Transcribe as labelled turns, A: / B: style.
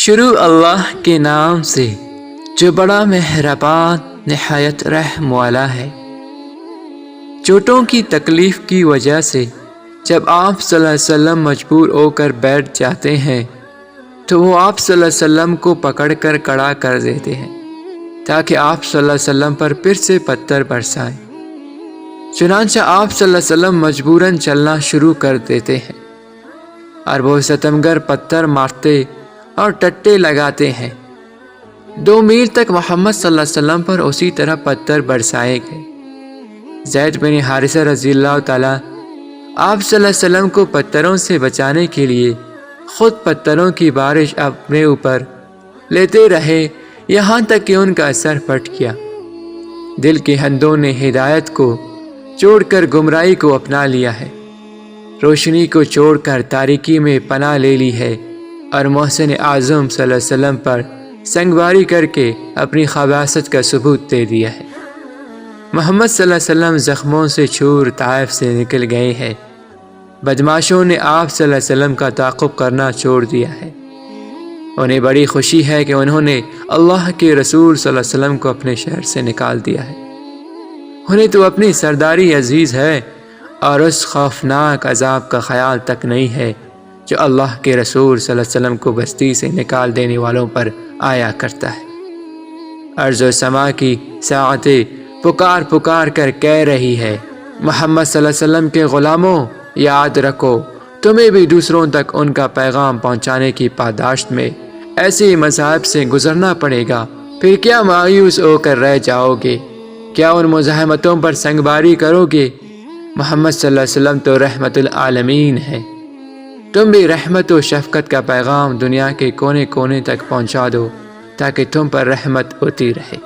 A: شروع اللہ کے نام سے جو بڑا مہربان نہایت رحم والا ہے۔ چوٹوں کی تکلیف کی وجہ سے جب آپ صلی اللہ علیہ وسلم مجبور ہو کر بیٹھ جاتے ہیں تو وہ آپ صلی اللہ علیہ وسلم کو پکڑ کر کھڑا کر دیتے ہیں تاکہ آپ صلی اللہ علیہ وسلم پر پھر سے پتھر برسائیں۔ چنانچہ آپ صلی اللہ علیہ وسلم مجبوراً چلنا شروع کر دیتے ہیں اور وہ ستمگر پتھر مارتے اور ٹٹے لگاتے ہیں۔ 2 میل تک محمد صلی اللہ علیہ وسلم پر اسی طرح پتھر برسائے گئے۔ زید بن حارثہ رضی اللہ تعالیٰ آپ صلی اللہ علیہ وسلم کو پتھروں سے بچانے کے لیے خود پتھروں کی بارش اپنے اوپر لیتے رہے یہاں تک کہ ان کا اثر پھٹ گیا۔ دل کے اندھوں نے ہدایت کو چھوڑ کر گمراہی کو اپنا لیا ہے، روشنی کو چھوڑ کر تاریکی میں پناہ لے لی ہے اور محسن اعظم صلی اللہ علیہ وسلم پر سنگباری کر کے اپنی خباثت کا ثبوت دے دیا ہے۔ محمد صلی اللہ علیہ وسلم زخموں سے چور طائف سے نکل گئے ہیں۔ بدماشوں نے آپ صلی اللہ علیہ وسلم کا تعاقب کرنا چھوڑ دیا ہے۔ انہیں بڑی خوشی ہے کہ انہوں نے اللہ کے رسول صلی اللہ علیہ وسلم کو اپنے شہر سے نکال دیا ہے۔ انہیں تو اپنی سرداری عزیز ہے اور اس خوفناک عذاب کا خیال تک نہیں ہے جو اللہ کے رسول صلی اللہ علیہ وسلم کو بستی سے نکال دینے والوں پر آیا کرتا ہے۔ ارض و سما کی ساعتیں پکار پکار کر کہہ رہی ہے، محمد صلی اللہ علیہ وسلم کے غلاموں یاد رکھو، تمہیں بھی دوسروں تک ان کا پیغام پہنچانے کی پاداشت میں ایسے مذاہب سے گزرنا پڑے گا۔ پھر کیا مایوس ہو کر رہ جاؤ گے؟ کیا ان مزاحمتوں پر سنگباری کرو گے؟ محمد صلی اللہ علیہ وسلم تو رحمت العالمین ہے۔ تم بھی رحمت و شفقت کا پیغام دنیا کے کونے کونے تک پہنچا دو تاکہ تم پر رحمت ہوتی رہے۔